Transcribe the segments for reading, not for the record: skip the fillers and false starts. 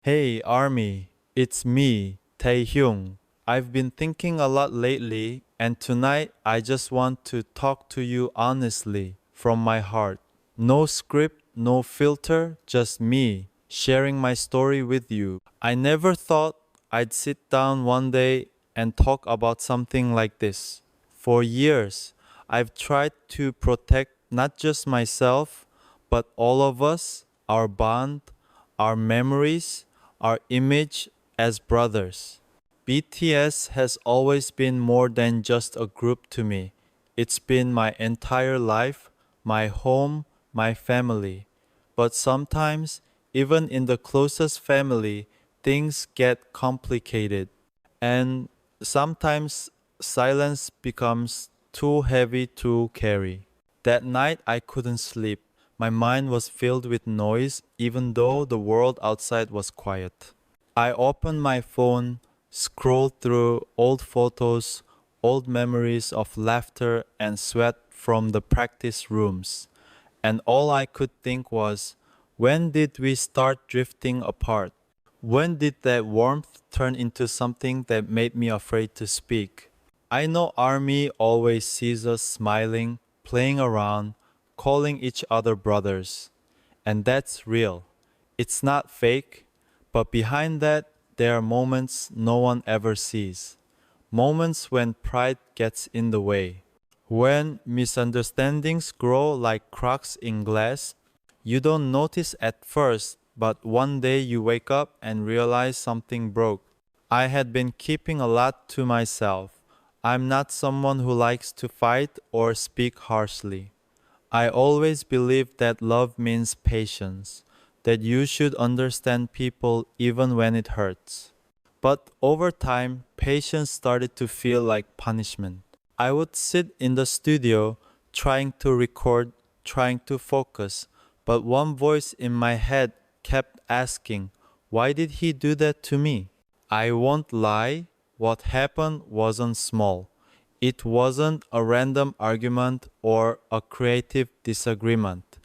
Hey Army, it's me, Taehyung. I've been thinking a lot lately, and tonight I just want to talk to you honestly, from my heart. No script, no filter, just me, sharing my story with you. I never thought I'd sit down one day and talk about something like this. For years, I've tried to protect not just myself, but all of us, our bond, our memories, our image as brothers. BTS has always been more than just a group to me. It's been my entire life, my home, my family. But sometimes, even in the closest family, things get complicated. And sometimes silence becomes too heavy to carry. That night I couldn't sleep. My mind was filled with noise even though the world outside was quiet. I opened my phone, scrolled through old photos, old memories of laughter and sweat from the practice rooms. And all I could think was, when did we start drifting apart? When did that warmth turn into something that made me afraid to speak? I know Army always sees us smiling, playing around, calling each other brothers. And that's real. It's not fake, but behind that, there are moments no one ever sees. Moments when pride gets in the way. When misunderstandings grow like cracks in glass, you don't notice at first, but one day you wake up and realize something broke. I had been keeping a lot to myself. I'm not someone who likes to fight or speak harshly. I always believed that love means patience, that you should understand people even when it hurts. But over time, patience started to feel like punishment. I would sit in the studio trying to record, trying to focus, but one voice in my head kept asking, why did he do that to me? I won't lie, what happened wasn't small. It wasn't a random argument or a creative disagreement.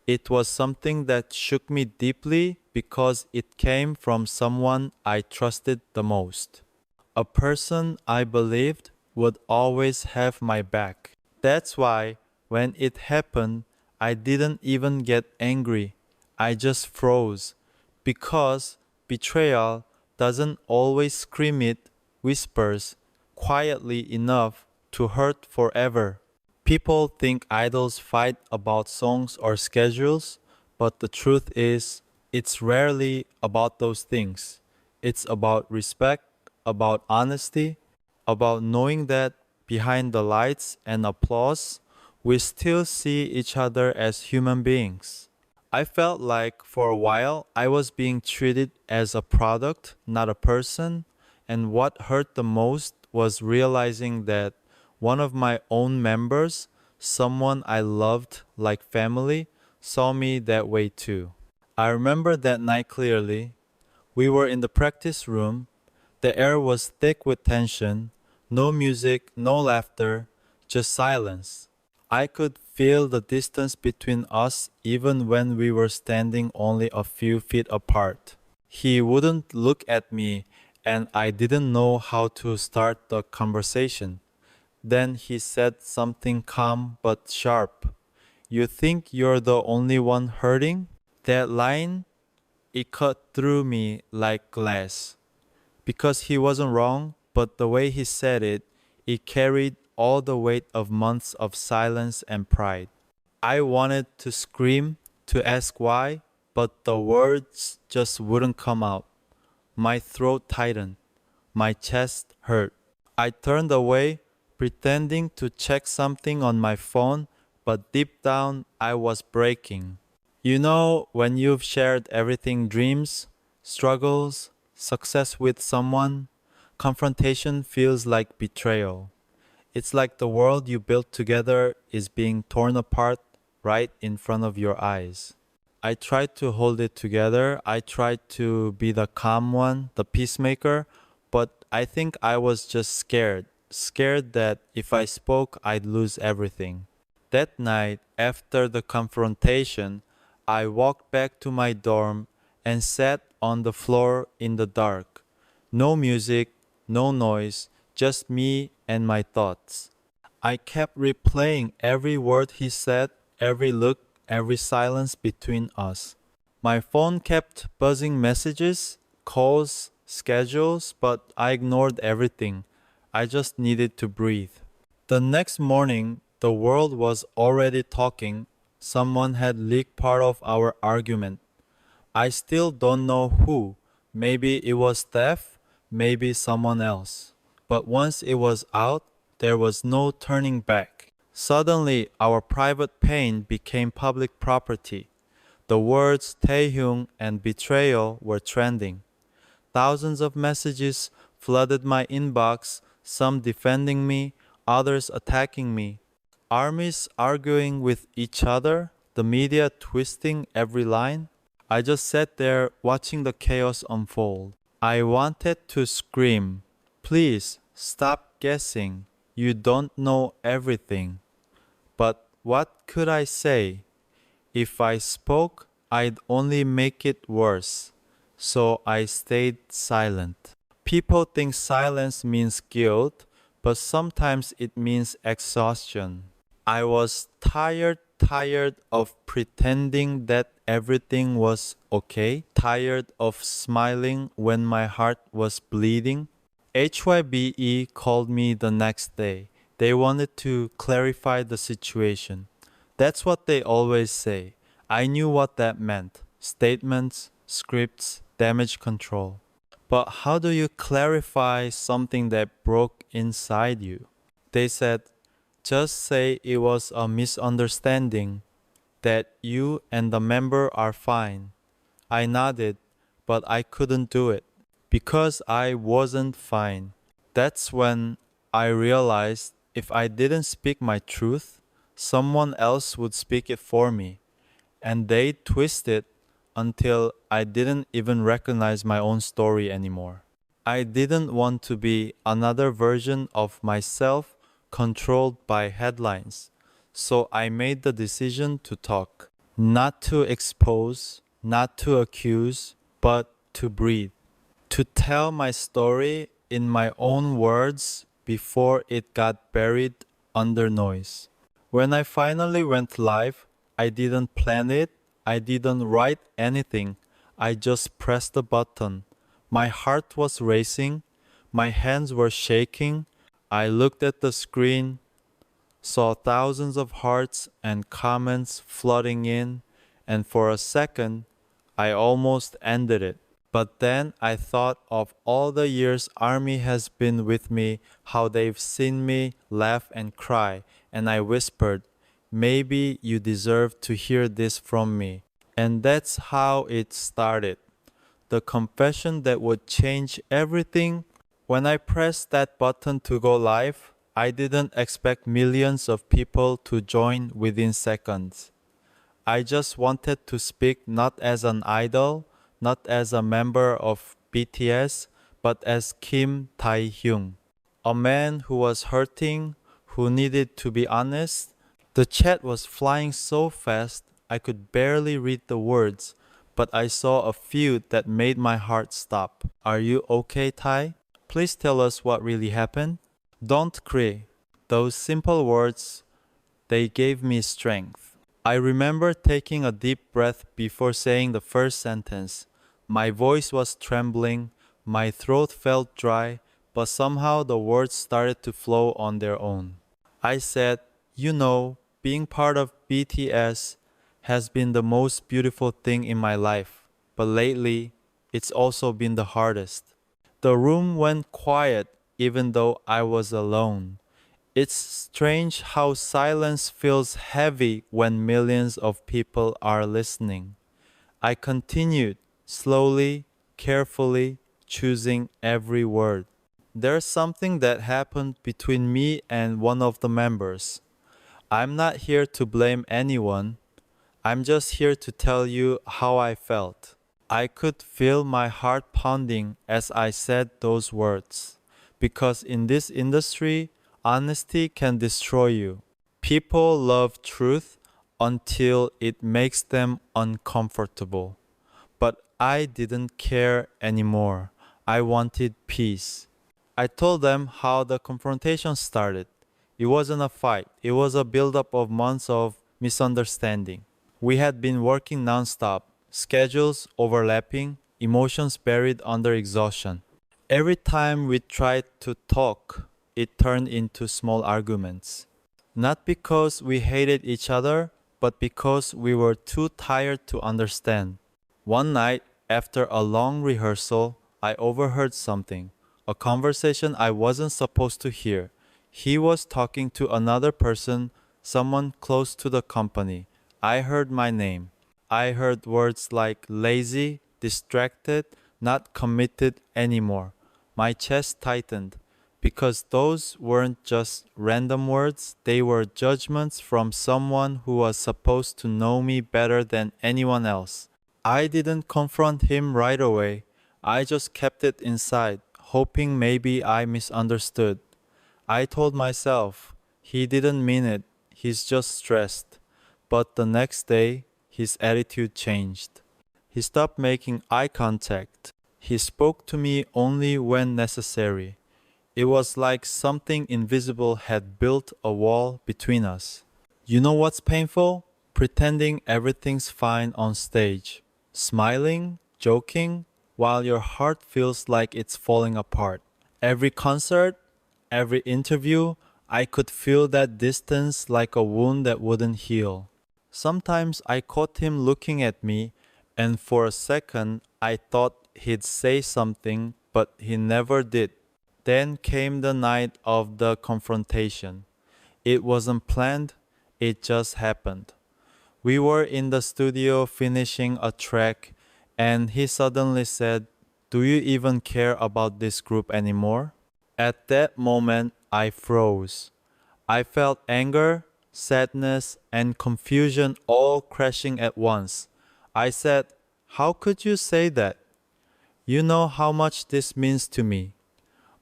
It was something that shook me deeply because it came from someone I trusted the most. A person I believed would always have my back. That's why when it happened, I didn't even get angry. I just froze. Because betrayal doesn't always scream, it whispers quietly enough to hurt forever. People think idols fight about songs or schedules, but the truth is, it's rarely about those things. It's about respect, about honesty, about knowing that behind the lights and applause, we still see each other as human beings. I felt like for a while I was being treated as a product, not a person, and what hurt the most was realizing that one of my own members, someone I loved like family, saw me that way too. I remember that night clearly. We were in the practice room. The air was thick with tension. No music, no laughter, just silence. I could feel the distance between us even when we were standing only a few feet apart. He wouldn't look at me, and I didn't know how to start the conversation. Then he said something calm but sharp. You think you're the only one hurting? That line, it cut through me like glass. Because he wasn't wrong, but the way he said it, it carried all the weight of months of silence and pride. I wanted to scream, to ask why, but the words just wouldn't come out. My throat tightened. My chest hurt. I turned away, pretending to check something on my phone, but deep down I was breaking. You know, when you've shared everything dreams, struggles, success with someone, confrontation feels like betrayal. It's like the world you built together is being torn apart right in front of your eyes. I tried to hold it together. I tried to be the calm one, the peacemaker, but I think I was just scared. Scared that if I spoke, I'd lose everything. That night, after the confrontation, I walked back to my dorm and sat on the floor in the dark. No music, no noise, just me and my thoughts. I kept replaying every word he said, every look, every silence between us. My phone kept buzzing messages, calls, schedules, but I ignored everything. I just needed to breathe. The next morning, the world was already talking. Someone had leaked part of our argument. I still don't know who. Maybe it was Steph, maybe someone else. But once it was out, there was no turning back. Suddenly, our private pain became public property. The words Taehyung and betrayal were trending. Thousands of messages flooded my inbox, some defending me, others attacking me. Armies arguing with each other, the media twisting every line. I just sat there watching the chaos unfold. I wanted to scream, "Please stop guessing. You don't know everything." But what could I say? If I spoke, I'd only make it worse. So I stayed silent. People think silence means guilt, but sometimes it means exhaustion. I was tired of pretending that everything was okay, tired of smiling when my heart was bleeding. HYBE called me the next day. They wanted to clarify the situation. That's what they always say. I knew what that meant. Statements, scripts, damage control. But how do you clarify something that broke inside you? They said, just say it was a misunderstanding, that you and the member are fine. I nodded, but I couldn't do it because I wasn't fine. That's when I realized if I didn't speak my truth, someone else would speak it for me. And they twisted until I didn't even recognize my own story anymore. I didn't want to be another version of myself controlled by headlines. So I made the decision to talk, not to expose, not to accuse, but to breathe, to tell my story in my own words before it got buried under noise. When I finally went live, I didn't plan it, I didn't write anything, I just pressed the button. My heart was racing, my hands were shaking. I looked at the screen, saw thousands of hearts and comments flooding in, and for a second, I almost ended it. But then I thought of all the years Army has been with me, how they've seen me laugh and cry, and I whispered, maybe you deserve to hear this from me. And that's how it started. The confession that would change everything. When I pressed that button to go live, I didn't expect millions of people to join within seconds. I just wanted to speak not as an idol, not as a member of BTS, but as Kim Taehyung, a man who was hurting, who needed to be honest. The chat was flying so fast I could barely read the words, but I saw a few that made my heart stop. Are you okay, Tae? Please tell us what really happened. Don't cry. Those simple words, they gave me strength. I remember taking a deep breath before saying the first sentence. My voice was trembling, my throat felt dry, but somehow the words started to flow on their own. I said, you know, being part of BTS has been the most beautiful thing in my life, but lately, it's also been the hardest. The room went quiet even though I was alone. It's strange how silence feels heavy when millions of people are listening. I continued, slowly, carefully, choosing every word. There's something that happened between me and one of the members. I'm not here to blame anyone. I'm just here to tell you how I felt. I could feel my heart pounding as I said those words. Because in this industry, honesty can destroy you. People love truth until it makes them uncomfortable. But I didn't care anymore. I wanted peace. I told them how the confrontation started. It wasn't a fight, it was a buildup of months of misunderstanding. We had been working nonstop, schedules overlapping, emotions buried under exhaustion. Every time we tried to talk, it turned into small arguments. Not because we hated each other, but because we were too tired to understand. One night, after a long rehearsal, I overheard something, a conversation I wasn't supposed to hear. He was talking to another person, someone close to the company. I heard my name. I heard words like lazy, distracted, not committed anymore. My chest tightened because those weren't just random words, they were judgments from someone who was supposed to know me better than anyone else. I didn't confront him right away. I just kept it inside, hoping maybe I misunderstood. I told myself, he didn't mean it, he's just stressed. But the next day, his attitude changed. He stopped making eye contact. He spoke to me only when necessary. It was like something invisible had built a wall between us. You know what's painful? Pretending everything's fine on stage. Smiling, joking, while your heart feels like it's falling apart. Every concert, every interview, I could feel that distance like a wound that wouldn't heal. Sometimes I caught him looking at me, and for a second I thought he'd say something, but he never did. Then came the night of the confrontation. It wasn't planned, it just happened. We were in the studio finishing a track, and he suddenly said, "Do you even care about this group anymore?" At that moment, I froze. I felt anger, sadness, and confusion all crashing at once. I said, "How could you say that? You know how much this means to me."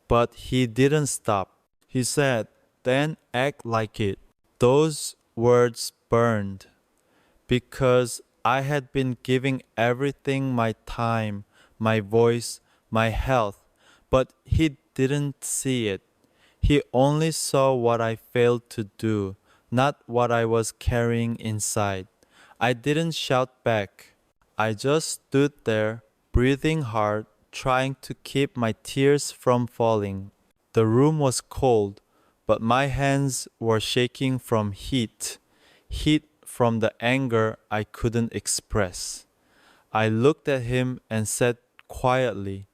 But he didn't stop. He said, "Then act like it." Those words burned because I had been giving everything, my time, my voice, my health, but he didn't see it. He only saw what I failed to do, not what I was carrying inside. I didn't shout back. I just stood there, breathing hard, trying to keep my tears from falling. The room was cold, but my hands were shaking from heat from the anger I couldn't express. I looked at him and said quietly,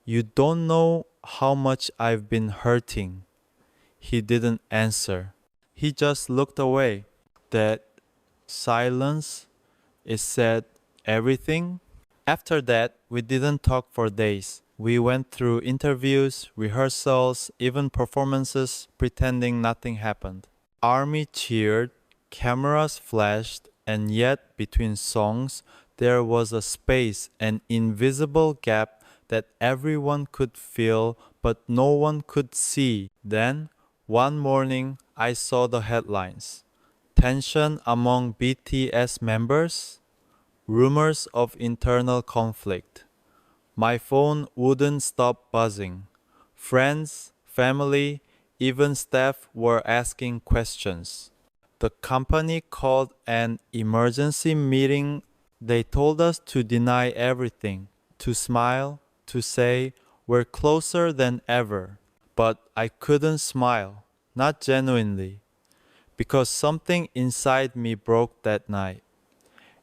"You don't know how much I've been hurting." He didn't answer. He just looked away. That silence, it said everything. After that, we didn't talk for days. We went through interviews, rehearsals, even performances, pretending nothing happened. Army cheered, cameras flashed, and yet between songs, there was a space, an invisible gap that everyone could feel but no one could see. Then, one morning, I saw the headlines. Tension among BTS members, rumors of internal conflict. My phone wouldn't stop buzzing. Friends, family, even staff were asking questions. The company called an emergency meeting. They told us to deny everything, to smile, to say, "We're closer than ever." But I couldn't smile, not genuinely, because something inside me broke that night.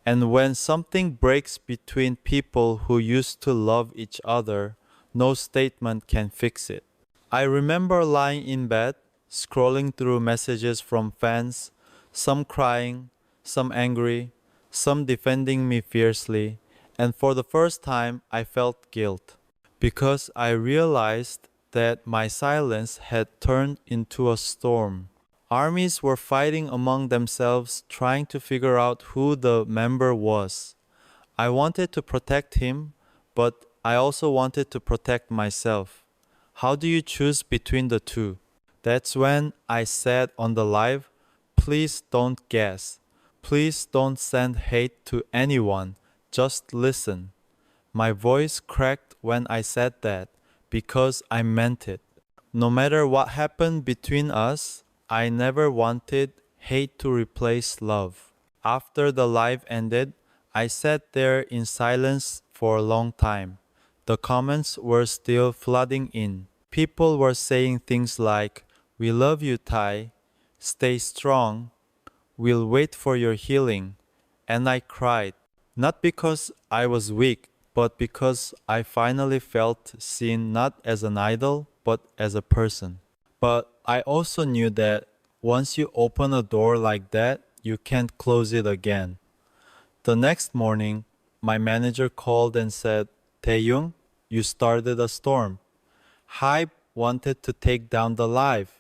And when something breaks between people who used to love each other, no statement can fix it. I remember lying in bed, scrolling through messages from fans, some crying, some angry, some defending me fiercely, and for the first time I felt guilt because I realized that my silence had turned into a storm. Armies were fighting among themselves, trying to figure out who the member was. I wanted to protect him, but I also wanted to protect myself. How do you choose between the two? That's when I said on the live, "Please don't guess. Please don't send hate to anyone. Just listen." My voice cracked when I said that because I meant it. No matter what happened between us, I never wanted hate to replace love. After the live ended, I sat there in silence for a long time. The comments were still flooding in. People were saying things like, "We love you, Tai. Stay strong. We'll wait for your healing." And I cried, not because I was weak, but because I finally felt seen not as an idol, but as a person. But I also knew that once you open a door like that, you can't close it again. The next morning, my manager called and said, "Taehyung, you started a storm. Hype wanted to take down the live.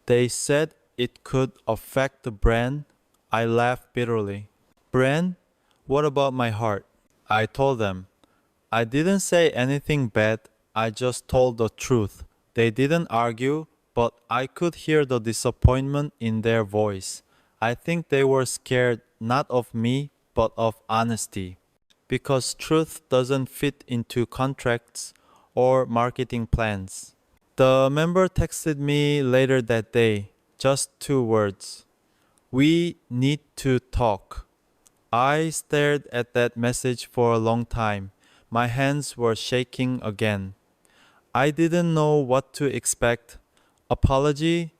They said it could affect the brand." I laughed bitterly. "Brand? What about my heart?" I told them. I didn't say anything bad, I just told the truth. They didn't argue, but I could hear the disappointment in their voice. I think they were scared not of me, but of honesty. Because truth doesn't fit into contracts or marketing plans. The member texted me later that day, just 2 words. "We need to talk." I stared at that message for a long time. My hands were shaking again. I didn't know what to expect. Apology,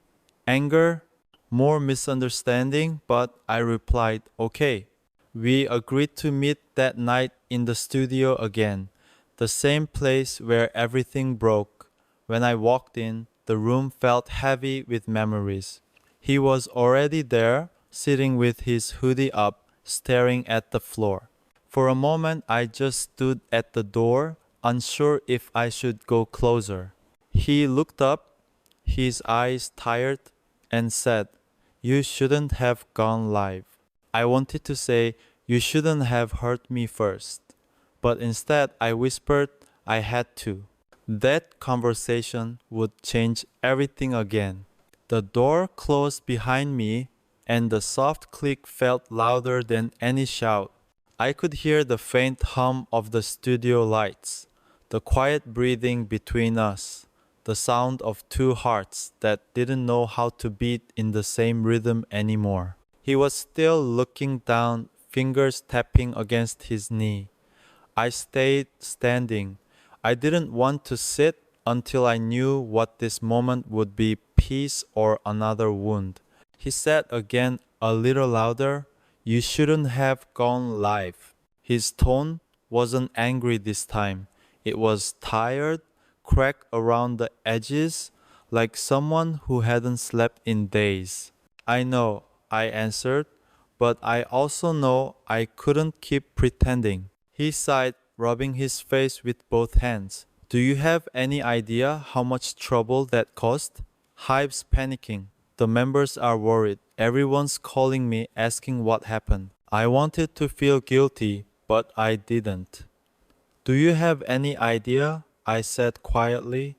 anger, more misunderstanding, but I replied, "Okay." We agreed to meet that night in the studio again, the same place where everything broke. When I walked in, the room felt heavy with memories. He was already there, sitting with his hoodie up, staring at the floor. For a moment, I just stood at the door, unsure if I should go closer. He looked up, his eyes tired, and said, "You shouldn't have gone live." I wanted to say, "You shouldn't have hurt me first." But instead, I whispered, "I had to." That conversation would change everything again. The door closed behind me, and the soft click felt louder than any shout. I could hear the faint hum of the studio lights, the quiet breathing between us, the sound of two hearts that didn't know how to beat in the same rhythm anymore. He was still looking down, fingers tapping against his knee. I stayed standing. I didn't want to sit until I knew what this moment would be, peace or another wound. He said again, a little louder, "You shouldn't have gone live." His tone wasn't angry this time. It was tired, cracked around the edges, like someone who hadn't slept in days. "I know," I answered, "but I also know I couldn't keep pretending." He sighed, rubbing his face with both hands. "Do you have any idea how much trouble that caused?" Hype's panicking. The members are worried. Everyone's calling me asking what happened. I wanted to feel guilty, but I didn't. "Do you have any idea," I said quietly,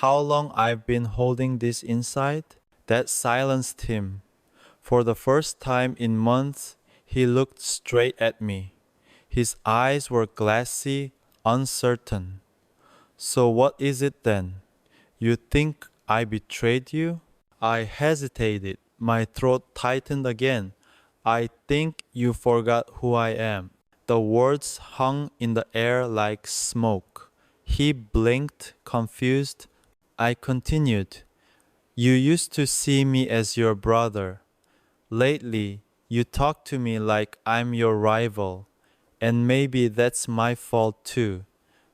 "how long I've been holding this inside?" That silenced him. For the first time in months, he looked straight at me. His eyes were glassy, uncertain. "So what is it then? You think I betrayed you?" I hesitated. My throat tightened again. "I think you forgot who I am." The words hung in the air like smoke. He blinked, confused. I continued. "You used to see me as your brother. Lately, you talk to me like I'm your rival. And maybe that's my fault too.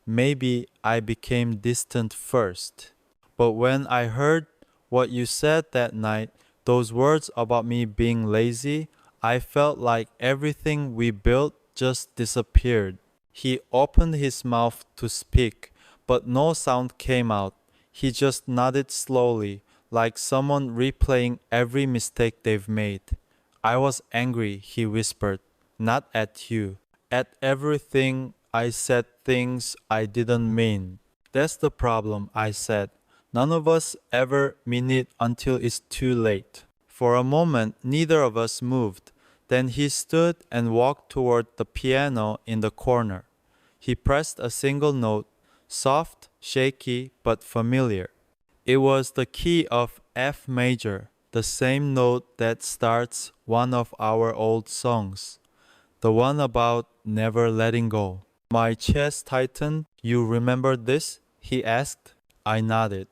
Maybe I became distant first. But when I heard what you said that night, those words about me being lazy, I felt like everything we built just disappeared." He opened his mouth to speak, but no sound came out. He just nodded slowly, like someone replaying every mistake they've made. "I was angry," he whispered, "not at you. At everything. I said things I didn't mean." "That's the problem," I said. "None of us ever mean it until it's too late." For a moment, neither of us moved. Then he stood and walked toward the piano in the corner. He pressed a single note, soft, shaky, but familiar. It was the key of F major, the same note that starts one of our old songs, the one about never letting go. My chest tightened. You remember this? He asked. I nodded.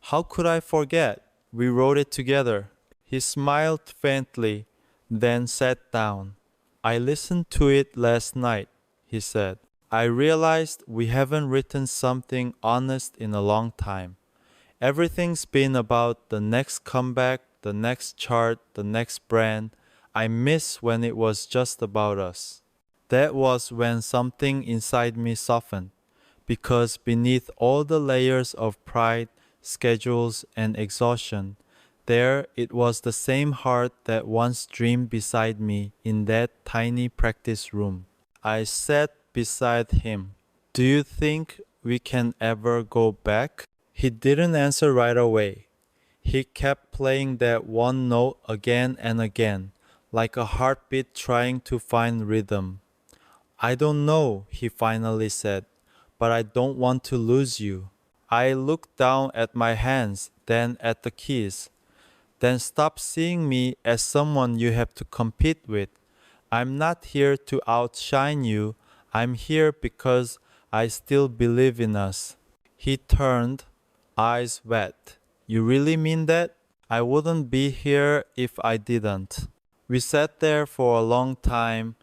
How could I forget? We wrote it together. He smiled faintly, then sat down. I listened to it last night, he said. I realized we haven't written something honest in a long time. Everything's been about the next comeback, the next chart, the next brand. I miss when it was just about us. That was when something inside me softened, because beneath all the layers of pride, schedules, and exhaustion, there it was the same heart that once dreamed beside me in that tiny practice room. I sat beside him. Do you think we can ever go back? He didn't answer right away. He kept playing that one note again and again, like a heartbeat trying to find rhythm. I don't know, he finally said, but I don't want to lose you. I looked down at my hands, then at the keys. Then stop seeing me as someone you have to compete with. I'm not here to outshine you. I'm here because I still believe in us. He turned, eyes wet. You really mean that? I wouldn't be here if I didn't. We sat there for a long time,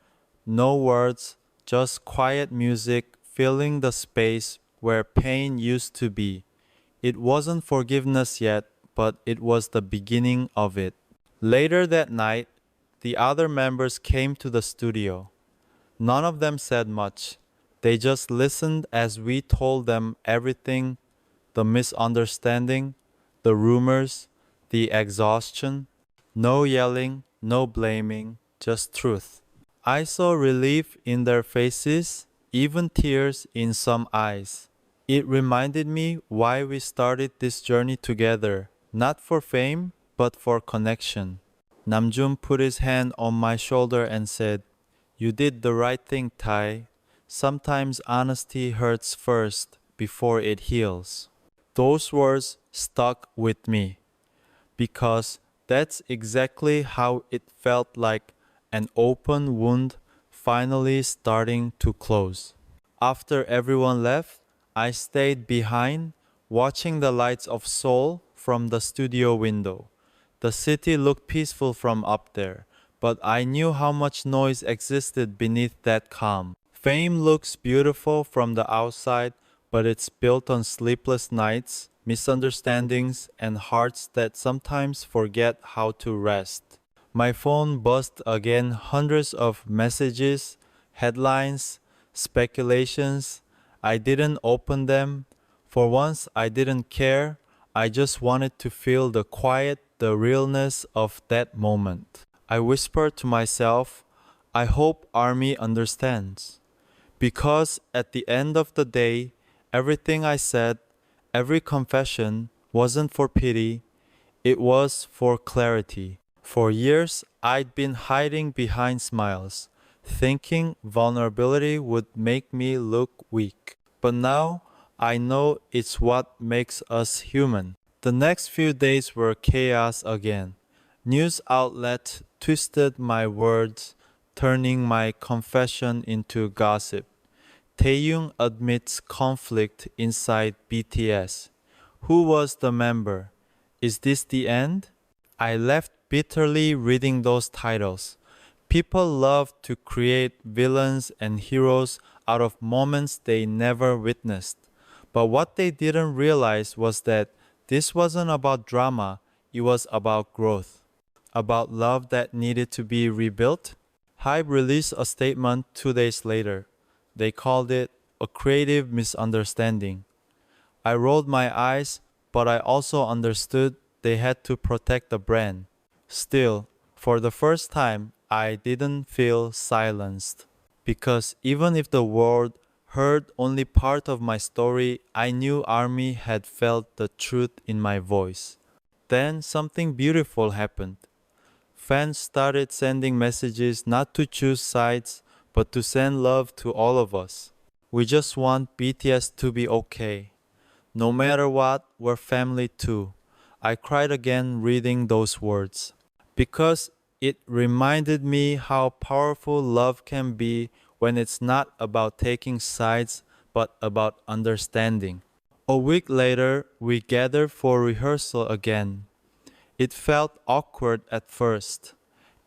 no words, just quiet music filling the space where pain used to be. It wasn't forgiveness yet, but it was the beginning of it. Later that night, the other members came to the studio. None of them said much. They just listened as we told them everything, the misunderstanding, the rumors, the exhaustion. No yelling, no blaming, just truth. I saw relief in their faces, even tears in some eyes. It reminded me why we started this journey together, not for fame, but for connection. Namjoon put his hand on my shoulder and said, You did the right thing, Tae. Sometimes honesty hurts first before it heals. Those words stuck with me because that's exactly how it felt, like an open wound finally starting to close. After everyone left, I stayed behind, watching the lights of Seoul from the studio window. The city looked peaceful from up there, but I knew how much noise existed beneath that calm. Fame looks beautiful from the outside, but it's built on sleepless nights, misunderstandings, and hearts that sometimes forget how to rest. My phone buzzed again, hundreds of messages, headlines, speculations. I didn't open them. For once, I didn't care. I just wanted to feel the quiet, the realness of that moment. I whispered to myself, I hope Army understands. Because at the end of the day, everything I said, every confession, wasn't for pity, it was for clarity. For years, I'd been hiding behind smiles, thinking vulnerability would make me look weak. But now, I know it's what makes us human. The next few days were chaos again. News outlets twisted my words, turning my confession into gossip. Taehyung admits conflict inside BTS. Who was the member? Is this the end? I left bitterly reading those titles. People love to create villains and heroes out of moments they never witnessed. But what they didn't realize was that this wasn't about drama, it was about growth. About love that needed to be rebuilt. Hype released a statement 2 days later. They called it a creative misunderstanding. I rolled my eyes, but I also understood they had to protect the brand. Still, for the first time, I didn't feel silenced. Because even if the world heard only part of my story, I knew ARMY had felt the truth in my voice. Then something beautiful happened. Fans started sending messages not to choose sides, but to send love to all of us. We just want BTS to be okay. No matter what, we're family too. I cried again reading those words because it reminded me how powerful love can be when it's not about taking sides but about understanding. A week later, we gathered for rehearsal again. It felt awkward at first.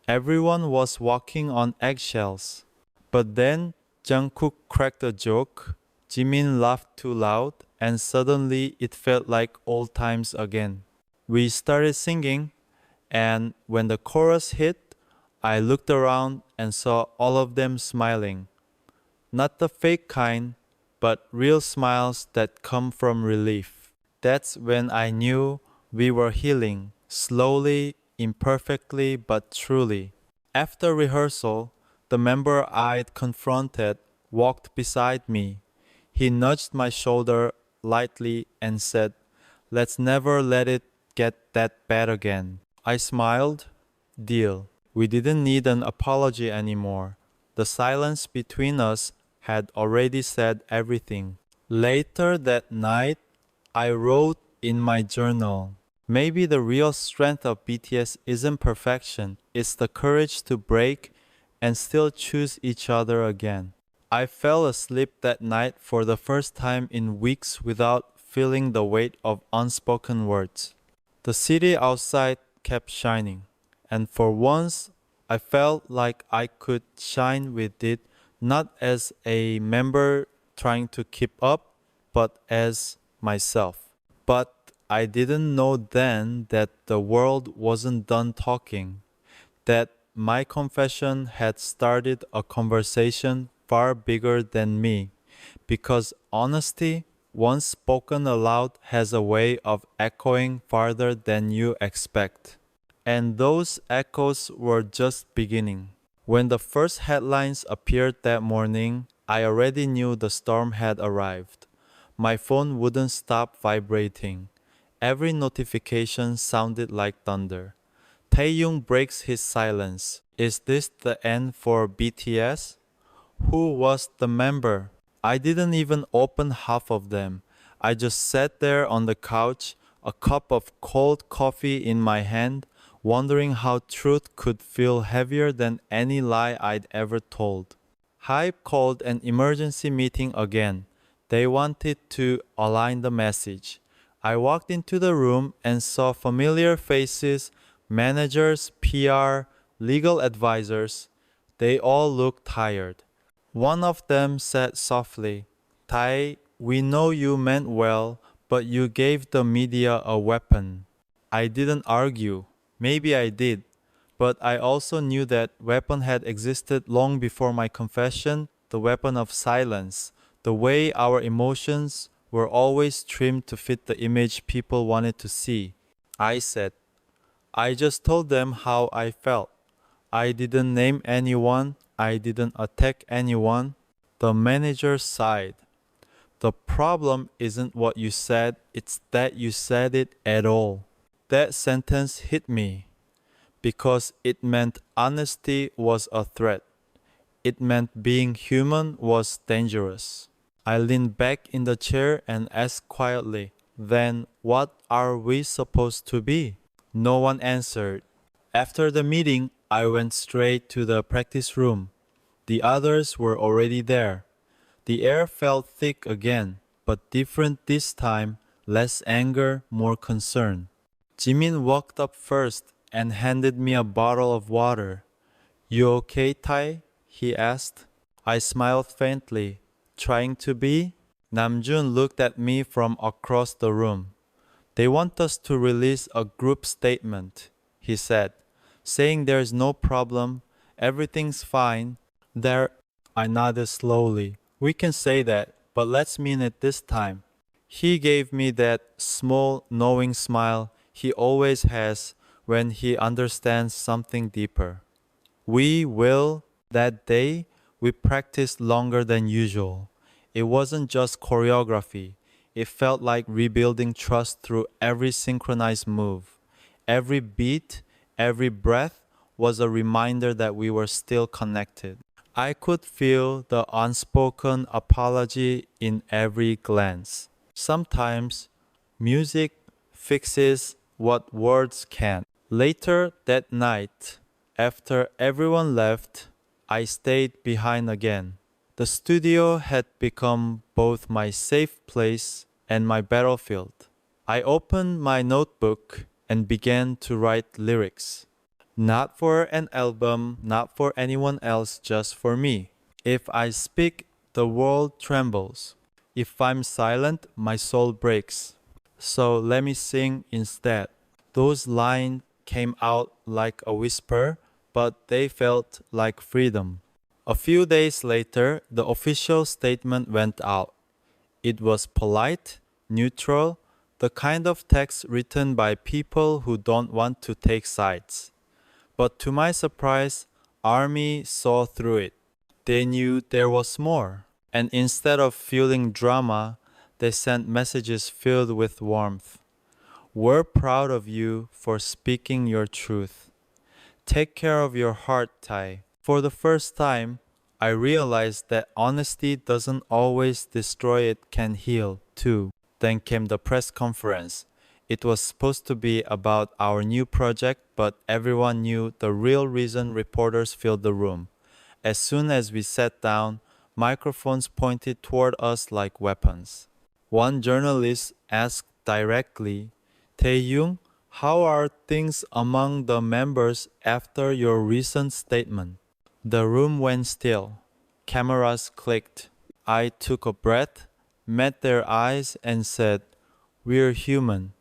Everyone was walking on eggshells. But then Jungkook cracked a joke, Jimin laughed too loud, and suddenly it felt like old times again. We started singing, and when the chorus hit, I looked around and saw all of them smiling. Not the fake kind, but real smiles that come from relief. That's when I knew we were healing, slowly, imperfectly, but truly. After rehearsal, the member I'd confronted walked beside me. He nudged my shoulder lightly and said, "Let's never let it get that bad again." I smiled. Deal. We didn't need an apology anymore. The silence between us had already said everything. Later that night, I wrote in my journal, maybe the real strength of BTS isn't perfection, it's the courage to break and still choose each other again. I fell asleep that night for the first time in weeks without feeling the weight of unspoken words. The city outside kept shining, and for once I felt like I could shine with it, not as a member trying to keep up, but as myself. But I didn't know then that the world wasn't done talking, that my confession had started a conversation far bigger than me, because honesty, once spoken aloud, has a way of echoing farther than you expect. And those echoes were just beginning. When the first headlines appeared that morning, I already knew the storm had arrived. My phone wouldn't stop vibrating. Every notification sounded like thunder. Taehyung breaks his silence. Is this the end for BTS? Who was the member? I didn't even open half of them. I just sat there on the couch, a cup of cold coffee in my hand, wondering how truth could feel heavier than any lie I'd ever told. Hype called an emergency meeting again. They wanted to align the message. I walked into the room and saw familiar faces, managers, PR, legal advisors. They all looked tired. One of them said softly, "Tai, we know you meant well, but you gave the media a weapon." I didn't argue. Maybe I did. But I also knew that weapon had existed long before my confession, the weapon of silence, the way our emotions were always trimmed to fit the image people wanted to see. I said, I just told them how I felt. I didn't name anyone. I didn't attack anyone. The manager sighed. The problem isn't what you said, it's that you said it at all. That sentence hit me because it meant honesty was a threat. It meant being human was dangerous. I leaned back in the chair and asked quietly, "Then what are we supposed to be?" No one answered. After the meeting, I went straight to the practice room. The others were already there. The air felt thick again, but different this time, less anger, more concern. Jimin walked up first and handed me a bottle of water. "You okay, Tai?" he asked. I smiled faintly. "Trying to be?" Namjoon looked at me from across the room. "They want us to release a group statement," he said, "saying there's no problem, everything's fine. There," I nodded slowly. "We can say that, but let's mean it this time." He gave me that small, knowing smile he always has when he understands something deeper. We will. That day, we practiced longer than usual. It wasn't just choreography. It felt like rebuilding trust through every synchronized move. Every beat, every breath was a reminder that we were still connected. I could feel the unspoken apology in every glance. Sometimes music fixes what words can't. Later that night, after everyone left, I stayed behind again. The studio had become both my safe place and my battlefield. I opened my notebook and began to write lyrics. Not for an album, not for anyone else, just for me. If I speak, the world trembles. If I'm silent, my soul breaks. So let me sing instead. Those lines came out like a whisper, but they felt like freedom. A few days later, the official statement went out. It was polite, neutral, the kind of text written by people who don't want to take sides. But to my surprise, ARMY saw through it. They knew there was more. And instead of fueling drama, they sent messages filled with warmth. We're proud of you for speaking your truth. Take care of your heart, Tai. For the first time, I realized that honesty doesn't always destroy, it can heal too. Then came the press conference. It was supposed to be about our new project, but everyone knew the real reason. Reporters filled the room. As soon as we sat down, microphones pointed toward us like weapons. One journalist asked directly, Taehyung, how are things among the members after your recent statement? The room went still. Cameras clicked. I took a breath, met their eyes, and said, we're human.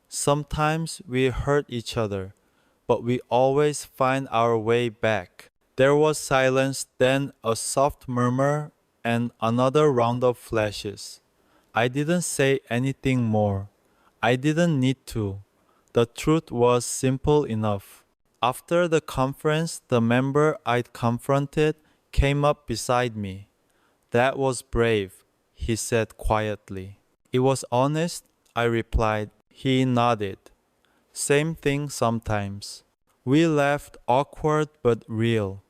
Sometimes we hurt each other, but we always find our way back. There was silence, then a soft murmur, and another round of flashes. I didn't say anything more. I didn't need to. The truth was simple enough. After the conference, the member I'd confronted came up beside me. That was brave, he said quietly. It was honest, I replied. He nodded. Same thing sometimes. We laughed awkward but real.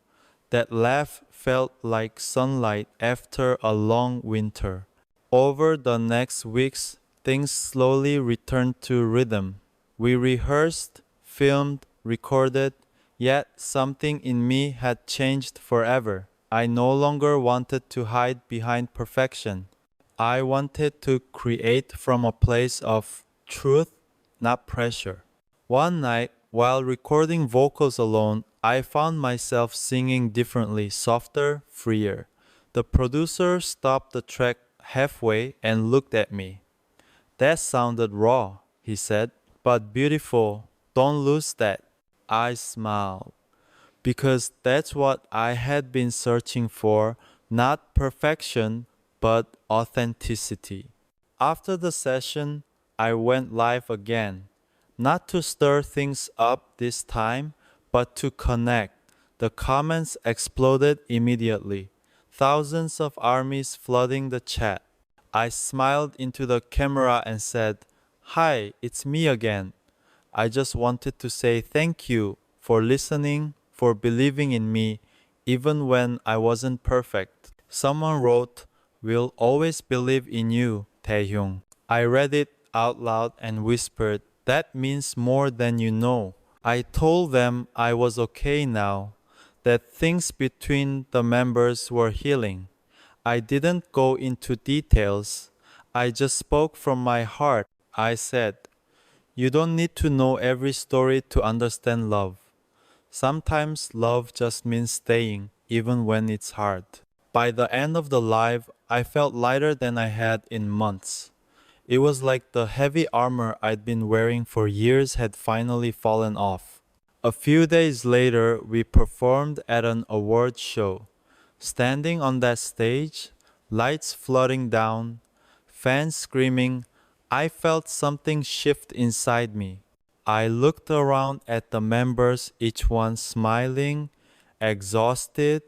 That laugh felt like sunlight after a long winter. Over the next weeks, things slowly returned to rhythm. We rehearsed, filmed, recorded, yet something in me had changed forever. I no longer wanted to hide behind perfection. I wanted to create from a place of truth, not pressure. One night, while recording vocals alone, I found myself singing differently, softer, freer. The producer stopped the track halfway and looked at me. That sounded raw, he said, but beautiful. Don't lose that. I smiled. Because that's what I had been searching for, not perfection, but authenticity. After the session, I went live again, not to stir things up this time, but to connect. The comments exploded immediately, thousands of armies flooding the chat. I smiled into the camera and said, Hi, it's me again. I just wanted to say thank you for listening, for believing in me, even when I wasn't perfect. Someone wrote, We'll always believe in you, Taehyung. I read it out loud and whispered, That means more than you know. I told them I was okay now, that things between the members were healing. I didn't go into details. I just spoke from my heart. I said, You don't need to know every story to understand love. Sometimes love just means staying, even when it's hard. By the end of the live, I felt lighter than I had in months. It was like the heavy armor I'd been wearing for years had finally fallen off. A few days later, we performed at an award show. Standing on that stage, lights flooding down, fans screaming, I felt something shift inside me. I looked around at the members, each one smiling, exhausted,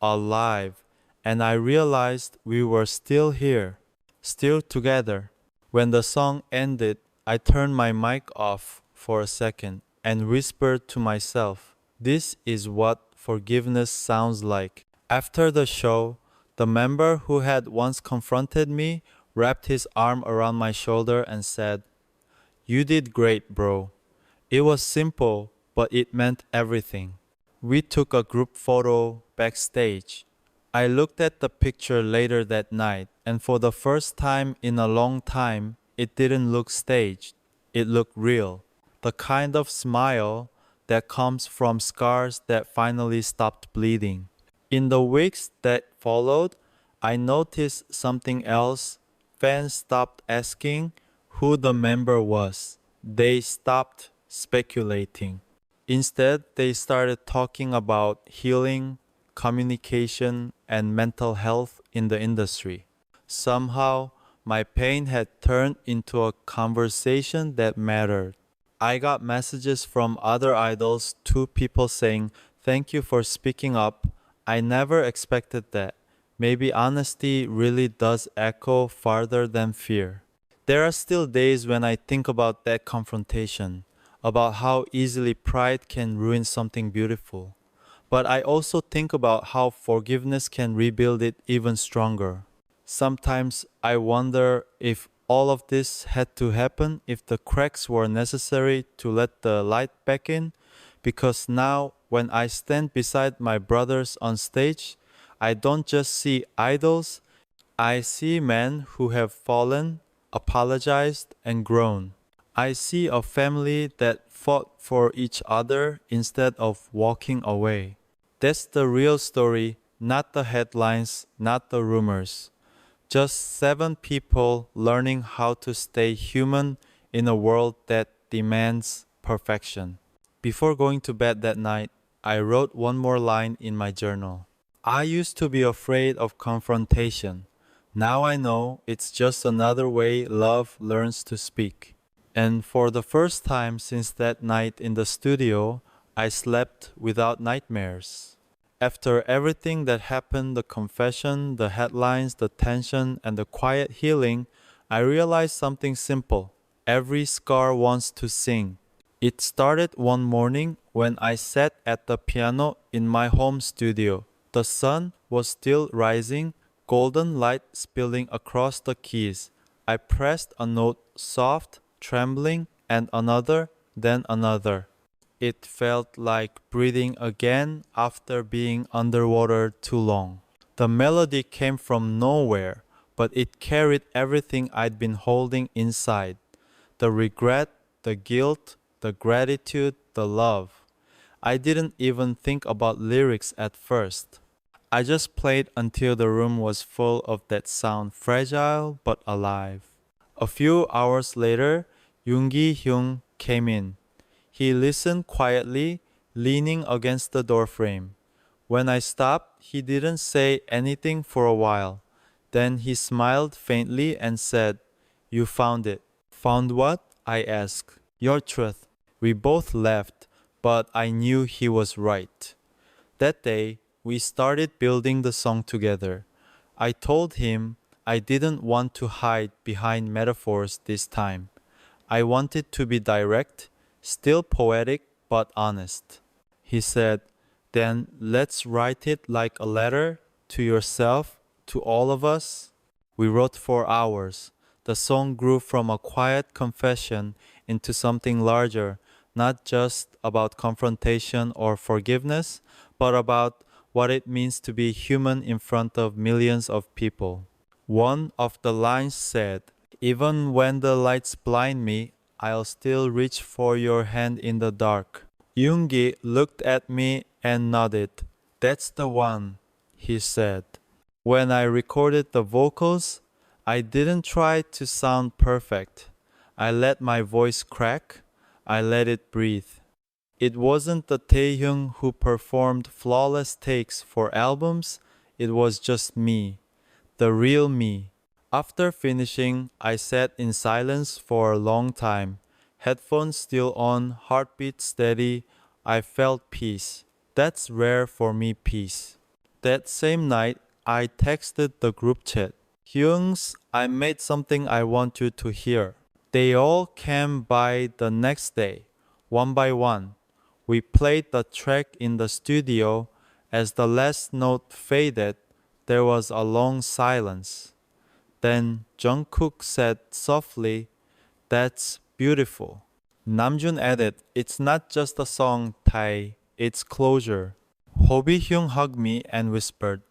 alive, and I realized we were still here, still together. When the song ended, I turned my mic off for a second and whispered to myself, This is what forgiveness sounds like. After the show, the member who had once confronted me wrapped his arm around my shoulder and said, "You did great, bro." It was simple, but it meant everything. We took a group photo backstage. I looked at the picture later that night, and for the first time in a long time, it didn't look staged. It looked real. The kind of smile that comes from scars that finally stopped bleeding. In the weeks that followed, I noticed something else. Fans stopped asking who the member was. They stopped speculating. Instead, they started talking about healing, communication, and mental health in the industry. Somehow, my pain had turned into a conversation that mattered. I got messages from other idols, two people saying, "Thank you for speaking up. I never expected that." Maybe honesty really does echo farther than fear. There are still days when I think about that confrontation, about how easily pride can ruin something beautiful. But I also think about how forgiveness can rebuild it even stronger. Sometimes I wonder if all of this had to happen, if the cracks were necessary to let the light back in, because now when I stand beside my brothers on stage, I don't just see idols, I see men who have fallen, apologized, and grown. I see a family that fought for each other instead of walking away. That's the real story, not the headlines, not the rumors. Just seven people learning how to stay human in a world that demands perfection. Before going to bed that night, I wrote one more line in my journal. I used to be afraid of confrontation. Now I know it's just another way love learns to speak. And for the first time since that night in the studio, I slept without nightmares. After everything that happened, the confession, the headlines, the tension, and the quiet healing, I realized something simple. Every scar wants to sing. It started one morning when I sat at the piano in my home studio. The sun was still rising, golden light spilling across the keys. I pressed a note soft, trembling, and another, then another. It felt like breathing again after being underwater too long. The melody came from nowhere, but it carried everything I'd been holding inside. The regret, the guilt, the gratitude, the love. I didn't even think about lyrics at first. I just played until the room was full of that sound, fragile but alive. A few hours later, Hyung came in. He listened quietly, leaning against the doorframe. When I stopped, he didn't say anything for a while. Then he smiled faintly and said, "You found it." "Found what?" I asked. "Your truth." We both laughed, but I knew he was right. That day, we started building the song together. I told him I didn't want to hide behind metaphors this time. I wanted to be direct, still poetic, but honest. He said, "Then let's write it like a letter to yourself, to all of us." We wrote for hours. The song grew from a quiet confession into something larger, not just about confrontation or forgiveness, but about what it means to be human in front of millions of people. One of the lines said, "Even when the lights blind me, I'll still reach for your hand in the dark." Yoongi looked at me and nodded. "That's the one," he said. When I recorded the vocals, I didn't try to sound perfect. I let my voice crack. I let it breathe. It wasn't the Taehyung who performed flawless takes for albums. It was just me, the real me. After finishing, I sat in silence for a long time. Headphones still on, heartbeat steady. I felt peace. That's rare for me, peace. That same night, I texted the group chat. "Hyungs, I made something I want you to hear." They all came by the next day, one by one. We played the track in the studio, As the last note faded, there was a long silence. Then Jungkook said softly, "That's beautiful." Namjoon added, "It's not just a song, Tae, it's closure." Hobi-hyung hugged me and whispered,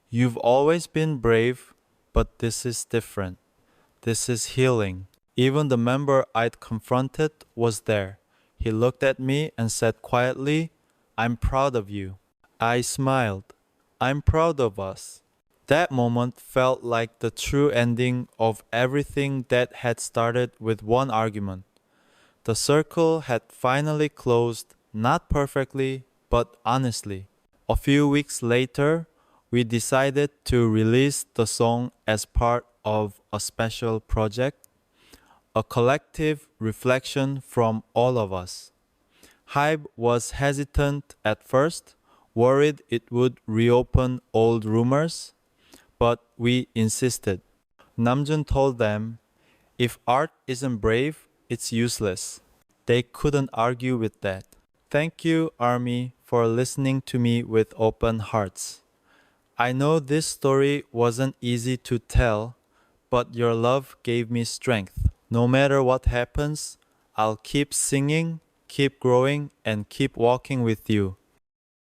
"You've always been brave, but this is different. This is healing." Even the member I'd confronted was there. He looked at me and said quietly, "I'm proud of you." I smiled. "I'm proud of us." That moment felt like the true ending of everything that had started with one argument. The circle had finally closed, not perfectly, but honestly. A few weeks later, we decided to release the song as part of a special project, a collective reflection from all of us. Hybe was hesitant at first, worried it would reopen old rumors, but we insisted. Namjoon told them, "If art isn't brave, it's useless." They couldn't argue with that. Thank you, Army, for listening to me with open hearts. I know this story wasn't easy to tell, but your love gave me strength. No matter what happens, I'll keep singing, keep growing, and keep walking with you.